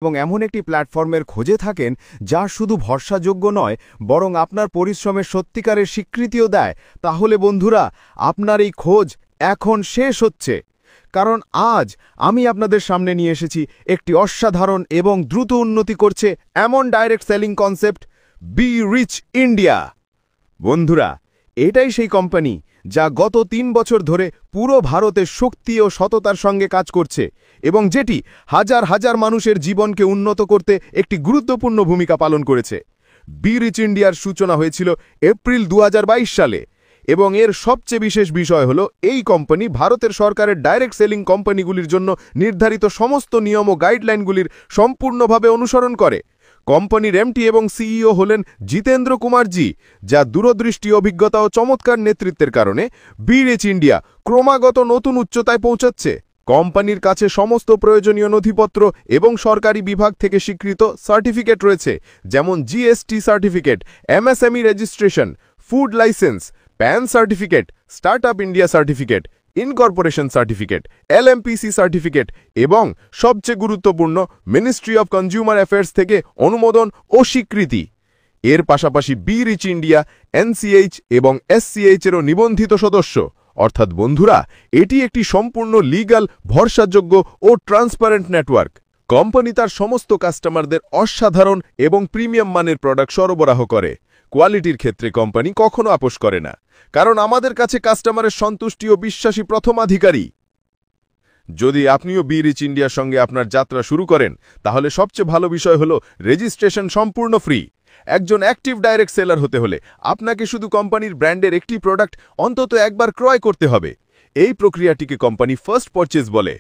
এবং এমন একটি প্ল্যাটফর্মের খোঁজে থাকেন যা শুধু ভরসাযোগ্য নয় বরং আপনার পরিশ্রমের সত্যিকারের স্বীকৃতিও দেয়, তাহলে বন্ধুরা আপনার এই খোঁজ এখন শেষ হচ্ছে। কারণ আজ আমি আপনাদের সামনে নিয়ে এসেছি একটি অসাধারণ এবং দ্রুত উন্নতি করছে এমন direct selling concept, be rich India. বন্ধুরা, এটাই সেই কোম্পানি যা গত ৩ বছর ধরে পুরো ভারতে শক্তি ও সততার সঙ্গে কাজ করছে এবং যেটি হাজার হাজার মানুষের জীবনকে উন্নত করতে একটি গুরুত্বপূর্ণ ভূমিকা পালন করেছে। বি রিচ ইন্ডিয়ার সূচনা হয়েছিল এপ্রিল ২০২২ সালে এবং এর সবচেয়ে বিশেষ বিষয় হল এই কোম্পানি ভারতের সরকারের ডাইরেক্ট সেলিং কোম্পানিগুলির জন্য নির্ধারিত সমস্ত নিয়ম ও গাইডলাইনগুলির সম্পূর্ণভাবে অনুসরণ করে। কোম্পানির এমটি এবং সিইও হলেন জিতেন্দ্র কুমারজি, যা দূরদৃষ্টি, অভিজ্ঞতা ও চমৎকার নেতৃত্বের কারণে বি রিচ ইন্ডিয়া ক্রমাগত নতুন উচ্চতায় পৌঁছাচ্ছে। কোম্পানির কাছে সমস্ত প্রয়োজনীয় নথিপত্র এবং সরকারি বিভাগ থেকে স্বীকৃত সার্টিফিকেট রয়েছে, যেমন GST certificate, MSME registration, food licence, PAN certificate, startup India certificate, incorporation certificate, LMPC certificate এবং সবচেয়ে গুরুত্বপূর্ণ মিনিস্ট্রি অফ কনজিউমার অ্যাফেয়ার্স থেকে অনুমোদন ও স্বীকৃতি। এর পাশাপাশি বি রিচ ইন্ডিয়া এনসিএইচ এবং এসসিএইচ-এরও নিবন্ধিত সদস্য। অর্থাৎ বন্ধুরা, এটি একটি সম্পূর্ণ লিগ্যাল, ভরসাযোগ্য ও ট্রান্সপারেন্ট নেটওয়ার্ক। কোম্পানি তার সমস্ত কাস্টমারদের অসাধারণ এবং প্রিমিয়াম মানের প্রোডাক্ট সরবরাহ করে। কোয়ালিটির ক্ষেত্রে কোম্পানি কখনো আপোস করে না, কারণ আমাদের কাছে কাস্টমারের সন্তুষ্টি ও বিশ্বাসী প্রথমাধিকারী। যদি আপনিও বি রিচ ইন্ডিয়ার সঙ্গে আপনার যাত্রা শুরু করেন, তাহলে সবচেয়ে ভালো বিষয় হল রেজিস্ট্রেশন সম্পূর্ণ ফ্রি। একজন অ্যাক্টিভ ডাইরেক্ট সেলার হতে হলে আপনাকে শুধু কোম্পানির ব্র্যান্ডের একটি প্রোডাক্ট অন্তত একবার ক্রয় করতে হবে। এই প্রক্রিয়াটিকে কোম্পানি ফার্স্ট পারচেজ বলে।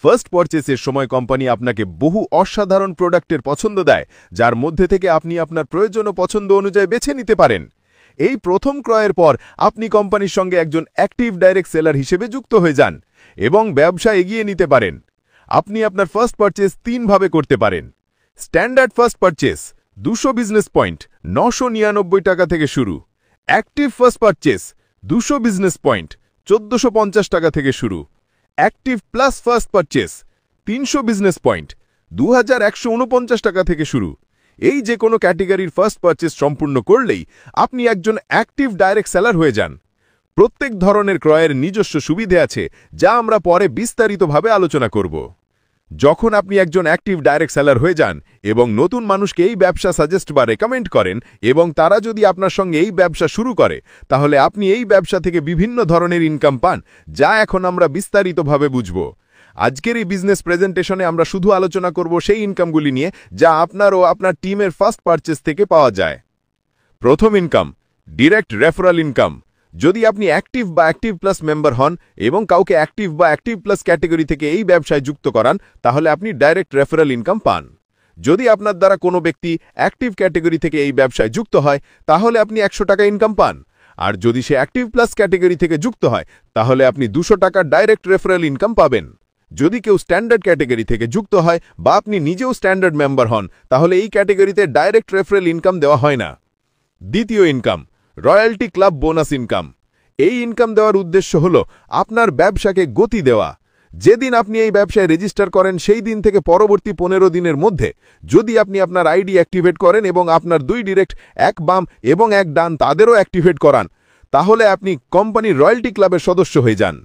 ফার্স্ট পারচেসের সময় কোম্পানি আপনাকে বহু অসাধারণ প্রোডাক্টের পছন্দ দেয়, যার মধ্যে থেকে আপনি আপনার প্রয়োজন ও পছন্দ অনুযায়ী বেছে নিতে পারেন। এই প্রথম ক্রয়ের পর আপনি কোম্পানির সঙ্গে একজন অ্যাক্টিভ ডাইরেক্ট সেলার হিসেবে যুক্ত হয়ে যান এবং ব্যবসা এগিয়ে নিতে পারেন। আপনি আপনার ফার্স্ট পারচেস ৩ ভাবে করতে পারেন। Standard first purchase 200 business point 999 টাকা থেকে শুরু। Active first purchase 200 business point 1450 টাকা থেকে শুরু। Active plus first purchase 300 business point 2149 টাকা থেকে শুরু। এই যে কোনো ক্যাটেগরির ফার্স্ট পারচেস সম্পূর্ণ করলেই আপনি একজন অ্যাক্টিভ ডাইরেক্ট সেলার হয়ে যান। প্রত্যেক ধরনের ক্রয়ের নিজস্ব সুবিধে আছে, যা আমরা পরে বিস্তারিতভাবে আলোচনা করব। যখন আপনি একজন অ্যাক্টিভ ডাইরেক্ট সেলার হয়ে যান এবং নতুন মানুষকে এই ব্যবসা সাজেস্ট বা রেকমেন্ড করেন এবং তারা যদি আপনার সঙ্গে এই ব্যবসা শুরু করে, তাহলে আপনি এই ব্যবসা থেকে বিভিন্ন ধরনের ইনকাম পান, যা এখন আমরা বিস্তারিতভাবে বুঝব। আজকের এই বিজনেস প্রেজেন্টেশনে আমরা শুধু আলোচনা করব সেই ইনকামগুলি নিয়ে যা আপনার ও আপনার টিমের ফার্স্ট পারচেস থেকে পাওয়া যায়। প্রথম ইনকাম, ডিরেক্ট রেফারাল ইনকাম। যদি আপনি অ্যাক্টিভ বা অ্যাক্টিভ প্লাস মেম্বার হন এবং কাউকে অ্যাক্টিভ বা অ্যাক্টিভ প্লাস ক্যাটেগরি থেকে এই ব্যবসায় যুক্ত করান, তাহলে আপনি ডাইরেক্ট রেফারাল ইনকাম পান। যদি আপনার দ্বারা কোনো ব্যক্তি অ্যাক্টিভ ক্যাটেগরি থেকে এই ব্যবসায় যুক্ত হয়, তাহলে আপনি 100 টাকা ইনকাম পান। আর যদি সে অ্যাক্টিভ প্লাস ক্যাটেগরি থেকে যুক্ত হয়, তাহলে আপনি 200 টাকা ডাইরেক্ট রেফারাল ইনকাম পাবেন। যদি কেউ স্ট্যান্ডার্ড ক্যাটেগরি থেকে যুক্ত হয় বা আপনি নিজেও স্ট্যান্ডার্ড মেম্বার হন, তাহলে এই ক্যাটেগরিতে ডাইরেক্ট রেফারেল ইনকাম দেওয়া হয় না। দ্বিতীয় income, royalty club bonus income. এই ইনকাম দেওয়ার উদ্দেশ্য হল আপনার ব্যবসাকে গতি দেওয়া। যেদিন আপনি এই ব্যবসায় রেজিস্টার করেন, সেই দিন থেকে পরবর্তী 15 দিনের মধ্যে যদি আপনি আপনার আইডি অ্যাক্টিভেট করেন এবং আপনার 2 ডিরেক্ট, 1 বাম এবং 1 ডান তাদেরও অ্যাক্টিভেট করান, তাহলে আপনি কোম্পানির রয়্যালটি ক্লাবের সদস্য হয়ে যান।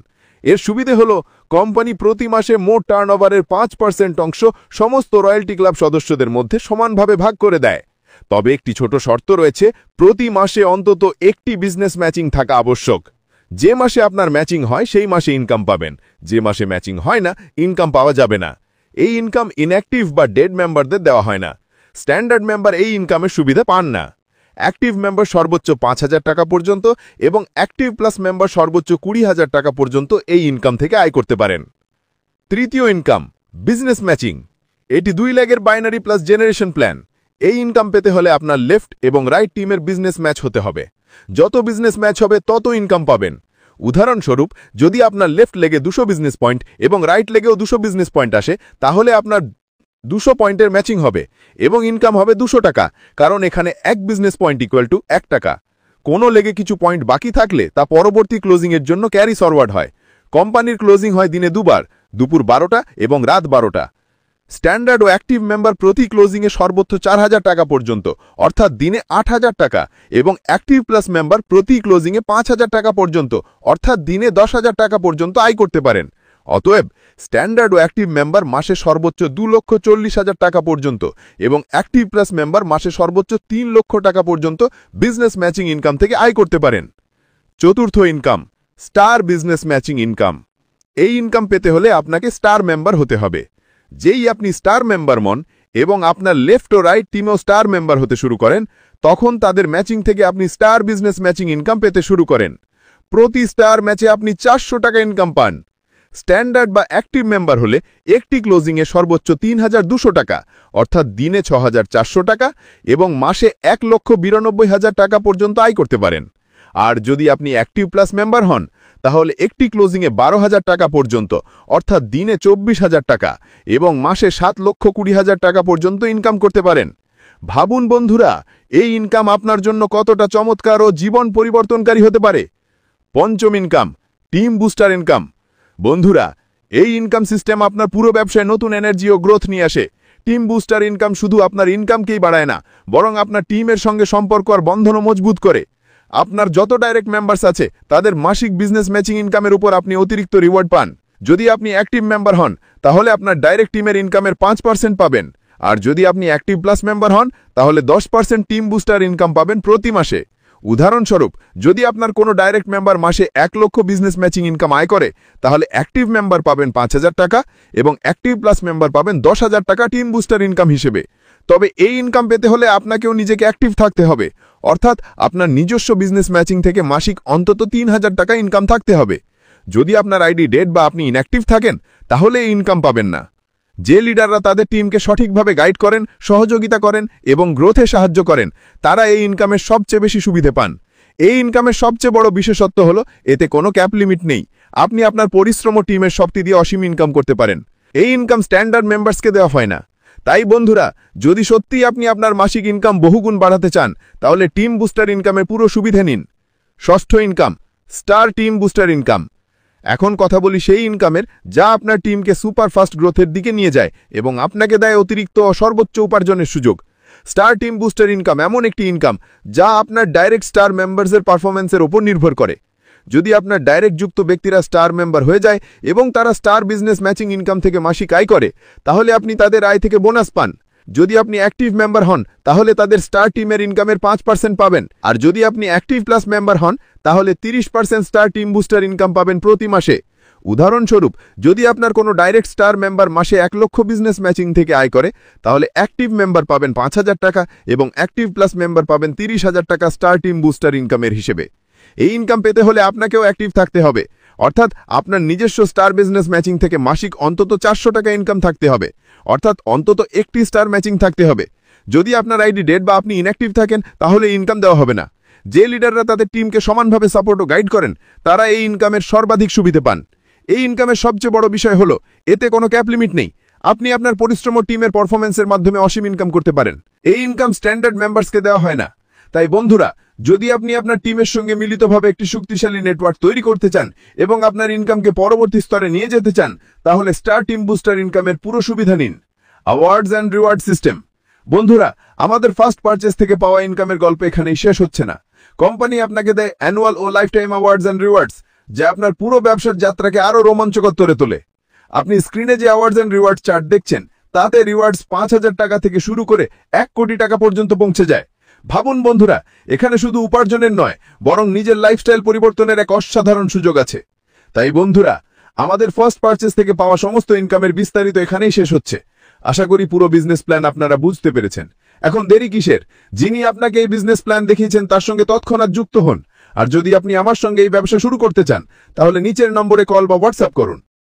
এর সুবিধে হল কোম্পানি প্রতি মাসে মোট টার্নওভারের 5% অংশ সমস্ত রয়্যালটি ক্লাব সদস্যদের মধ্যে সমানভাবে ভাগ করে দেয়। তবে একটি ছোট শর্ত রয়েছে, প্রতি মাসে অন্তত একটি বিজনেস ম্যাচিং থাকা আবশ্যক। যে মাসে আপনার ম্যাচিং হয় সেই মাসে ইনকাম পাবেন, যে মাসে ম্যাচিং হয় না ইনকাম পাওয়া যাবে না। এই ইনকাম ইনঅ্যাক্টিভ বা ডেড মেম্বারদের দেওয়া হয় না। স্ট্যান্ডার্ড মেম্বার এই ইনকামের সুবিধা পান না। অ্যাক্টিভ মেম্বার সর্বোচ্চ 5,000 টাকা পর্যন্ত এবং অ্যাক্টিভ প্লাস মেম্বার সর্বোচ্চ 20,000 টাকা পর্যন্ত এই ইনকাম থেকে আয় করতে পারেন। তৃতীয় ইনকাম, বিজনেস ম্যাচিং। এটি 2 লেগের বাইনারি প্লাস জেনারেশন প্ল্যান। এই ইনকাম পেতে হলে আপনার লেফট এবং রাইট টিমের বিজনেস ম্যাচ হতে হবে। যত বিজনেস ম্যাচ হবে তত ইনকাম পাবেন। উদাহরণস্বরূপ, যদি আপনার লেফট লেগে 200 বিজনেস পয়েন্ট এবং রাইট লেগেও 200 বিজনেস পয়েন্ট আসে, তাহলে আপনার 200 পয়েন্টের ম্যাচিং হবে এবং ইনকাম হবে 200 টাকা, কারণ এখানে 1 বিজনেস পয়েন্ট ইকুয়াল টু 1 টাকা। কোনো লেগে কিছু পয়েন্ট বাকি থাকলে তা পরবর্তী ক্লোজিংয়ের জন্য ক্যারি ফরওয়ার্ড হয়। কোম্পানির ক্লোজিং হয় দিনে 2 বার, দুপুর 12টা এবং রাত 12টা। স্ট্যান্ডার্ড ও অ্যাক্টিভ মেম্বার প্রতি ক্লোজিংয়ে সর্বোচ্চ 4,000 টাকা পর্যন্ত, অর্থাৎ দিনে 8,000 টাকা, এবং অ্যাক্টিভ প্লাস মেম্বার প্রতি ক্লোজিংয়ে 5,000 টাকা পর্যন্ত, অর্থাৎ দিনে 10,000 টাকা পর্যন্ত আয় করতে পারেন। অতএব স্ট্যান্ডার্ড ও অ্যাক্টিভ মেম্বার মাসে সর্বোচ্চ 2,40,000 টাকা পর্যন্ত এবং অ্যাক্টিভ প্লাস মেম্বার মাসে সর্বোচ্চ 3 লক্ষ টাকা পর্যন্ত বিজনেস ম্যাচিং ইনকাম থেকে আয় করতে পারেন। চতুর্থ income, star business matching income. এই ইনকাম পেতে হলে আপনাকে স্টার মেম্বার হতে হবে। যেই আপনি স্টার মেম্বার হন এবং আপনার লেফট ও রাইট টিমও স্টার মেম্বার হতে শুরু করেন, তখন তাদের ম্যাচিং থেকে আপনি স্টার বিজনেস ম্যাচিং ইনকাম পেতে শুরু করেন। প্রতি স্টার ম্যাচে আপনি 400 টাকা ইনকাম পান। স্ট্যান্ডার্ড বা অ্যাক্টিভ মেম্বার হলে একটি ক্লোজিংয়ে সর্বোচ্চ 3,200 টাকা, অর্থাৎ দিনে 6,400 টাকা এবং মাসে 1,92,000 টাকা পর্যন্ত আয় করতে পারেন। আর যদি আপনি অ্যাক্টিভ প্লাস মেম্বার হন, তাহলে একটি ক্লোজিংয়ে 12,000 টাকা পর্যন্ত, অর্থাৎ দিনে 24,000 টাকা এবং মাসে 7,20,000 টাকা পর্যন্ত ইনকাম করতে পারেন। ভাবুন বন্ধুরা, এই ইনকাম আপনার জন্য কতটা চমৎকার ও জীবন পরিবর্তনকারী হতে পারে। পঞ্চম ইনকাম, টিম বুস্টার ইনকাম। বন্ধুরা, এই ইনকাম সিস্টেম আপনার পুরো ব্যবসায় নতুন এনার্জি ও গ্রোথ নিয়ে আসে। টিম বুস্টার ইনকাম শুধু আপনার ইনকামকেই বাড়ায় না, বরং আপনার টিমের সঙ্গে সম্পর্ক আর বন্ধনও মজবুত করে। আপনার যত ডাইরেক্ট মেম্বার্স আছে তাদের মাসিক বিজনেস ম্যাচিং ইনকামের উপর আপনি অতিরিক্ত রিওয়ার্ড পান। যদি আপনি অ্যাক্টিভ মেম্বার হন, তাহলে আপনার ডাইরেক্ট টিমের ইনকামের 5% পাবেন, আর যদি আপনি অ্যাক্টিভ প্লাস মেম্বার হন, তাহলে 10% টিম বুস্টার ইনকাম পাবেন প্রতি মাসে। উদাহরণস্বরূপ, যদি আপনার কোনো ডাইরেক্ট মেম্বার মাসে 1 লক্ষ বিজনেস ম্যাচিং ইনকাম আয় করে, তাহলে অ্যাক্টিভ মেম্বার পাবেন 5,000 টাকা এবং অ্যাক্টিভ প্লাস মেম্বার পাবেন 10,000 টাকা টিম বুস্টার ইনকাম হিসেবে। তবে এই ইনকাম পেতে হলে আপনাকেও নিজেকে অ্যাক্টিভ থাকতে হবে, অর্থাৎ আপনার নিজস্ব বিজনেস ম্যাচিং থেকে মাসিক অন্তত 3,000 টাকা ইনকাম থাকতে হবে। যদি আপনার আইডি ডেড বা আপনি ইনঅ্যাক্টিভ থাকেন, তাহলে এই ইনকাম পাবেন না। যে লিডাররা তাদের টিমকে সঠিকভাবে গাইড করেন, সহযোগিতা করেন এবং গ্রোথে সাহায্য করেন, তারা এই ইনকামের সবচেয়ে বেশি সুবিধে পান। এই ইনকামের সবচেয়ে বড় বিশেষত্ব হলো এতে কোনো ক্যাপ লিমিট নেই। আপনি আপনার পরিশ্রম ও টিমের শক্তি দিয়ে অসীম ইনকাম করতে পারেন। এই ইনকাম স্ট্যান্ডার্ড মেম্বার্সকে দেওয়া হয় না। তাই বন্ধুরা, যদি সত্যিই আপনি আপনার মাসিক ইনকাম বহুগুণ বাড়াতে চান, তাহলে টিম বুস্টার ইনকামের পুরো সুবিধা নিন। ষষ্ঠ income, star team booster income. এখন কথা বলি সেই ইনকামের যা আপনার টিমকে সুপারফাস্ট গ্রোথের দিকে নিয়ে যায় এবং আপনাকে দেয় অতিরিক্ত ও সর্বোচ্চ উপার্জনের সুযোগ। স্টার টিম বুস্টার ইনকাম এমন একটি ইনকাম যা আপনার ডাইরেক্ট স্টার মেম্বার্সের পারফরম্যান্সের ওপর নির্ভর করে। যদি আপনার ডাইরেক্ট যুক্ত ব্যক্তিরা স্টার মেম্বার হয়ে যায় এবং তারা স্টার বিজনেস ম্যাচিং ইনকাম থেকে মাসিক আয় করে, তাহলে আপনি তাদের আয় থেকে বোনাস পান। যদি আপনি অ্যাক্টিভ মেম্বার হন, তাহলে তাদের স্টার টিমের ইনকামের 5% পাবেন, আর যদি আপনি অ্যাক্টিভ প্লাস মেম্বার হন, তাহলে 30% স্টার টিম বুস্টার ইনকাম পাবেন প্রতি মাসে। উদাহরণস্বরূপ, যদি আপনার কোনো ডাইরেক্ট স্টার মেম্বার মাসে 1 লক্ষ বিজনেস ম্যাচিং থেকে আয় করে, তাহলে অ্যাক্টিভ মেম্বার পাবেন 5,000 টাকা এবং অ্যাক্টিভ প্লাস মেম্বার পাবেন 30,000 টাকা স্টার টিম বুস্টার ইনকামের হিসেবে। এই ইনকাম পেতে হলে আপনাকেও অ্যাক্টিভ থাকতে হবে, অর্থাৎ আপনার নিজস্ব স্টার বিজনেস ম্যাচিং থেকে মাসিক অন্তত 400 টাকা ইনকাম থাকতে হবে, অর্থাৎ অন্তত একটি স্টার ম্যাচিং থাকতে হবে। যদি আপনার আইডি ডেড বা আপনি ইনঅ্যাক্টিভ থাকেন, তাহলে ইনকাম দেওয়া হবে না। যে লিডাররা তাদের টিমকে সমানভাবে সাপোর্ট ও গাইড করেন, তারা এই ইনকামের সর্বাধিক সুবিধে পান। এই ইনকামের সবচেয়ে বড় বিষয় হলো এতে কোনো ক্যাপ লিমিট নেই। আপনি আপনার পরিশ্রম ও টিমের পারফরম্যান্সের মাধ্যমে অসীম ইনকাম করতে পারেন। এই ইনকাম স্ট্যান্ডার্ড মেম্বার্সকে দেওয়া হয় না। তাই বন্ধুরা, যদি আপনি আপনার টিমের সঙ্গে মিলিতভাবে একটি শক্তিশালী নেটওয়ার্ক তৈরি করতে চান এবং আপনার ইনকামকে পরবর্তী স্তরে নিয়ে যেতে চান, তাহলে স্টার টিম বুস্টার ইনকামের পুরো সুবিধা নিন। Awards and reward system. বন্ধুরা, আমাদের ফার্স্ট পারচেজ থেকে পাওয়া ইনকামের গল্প এখানেই শেষ হচ্ছে না। কোম্পানি আপনাকে দেয় অ্যানুয়াল ও life time awards and rewards, যা আপনার পুরো ব্যবসার যাত্রাকে আরো রোমাঞ্চকর করে তোলে। আপনি স্ক্রিনে যে অ্যাওয়ার্ডস অ্যান্ড রিওয়ার্ডস চার্ট দেখছেন, তাতে রিওয়ার্ডস 5,000 টাকা থেকে শুরু করে 1 কোটি টাকা পর্যন্ত পৌঁছে যায়। ভাবুন বন্ধুরা, এখানে শুধু উপার্জনের নয়, বরং নিজের লাইফস্টাইল পরিবর্তনের এক অসাধারণ সুযোগ আছে। তাই বন্ধুরা, আমাদের ফার্স্ট পারচেজ থেকে পাওয়া সমস্ত ইনকামের বিস্তারিত এখানেই শেষ হচ্ছে। আশা করি পুরো বিজনেস প্ল্যান আপনারা বুঝতে পেরেছেন। এখন দেরি কিসের? যিনি আপনাকে এই বিজনেস প্ল্যান দেখিয়েছেন তার সঙ্গে তৎক্ষণাৎ যুক্ত হন। আর যদি আপনি আমার সঙ্গে এই ব্যবসা শুরু করতে চান, তাহলে নিচের নম্বরে কল বা হোয়াটসঅ্যাপ করুন।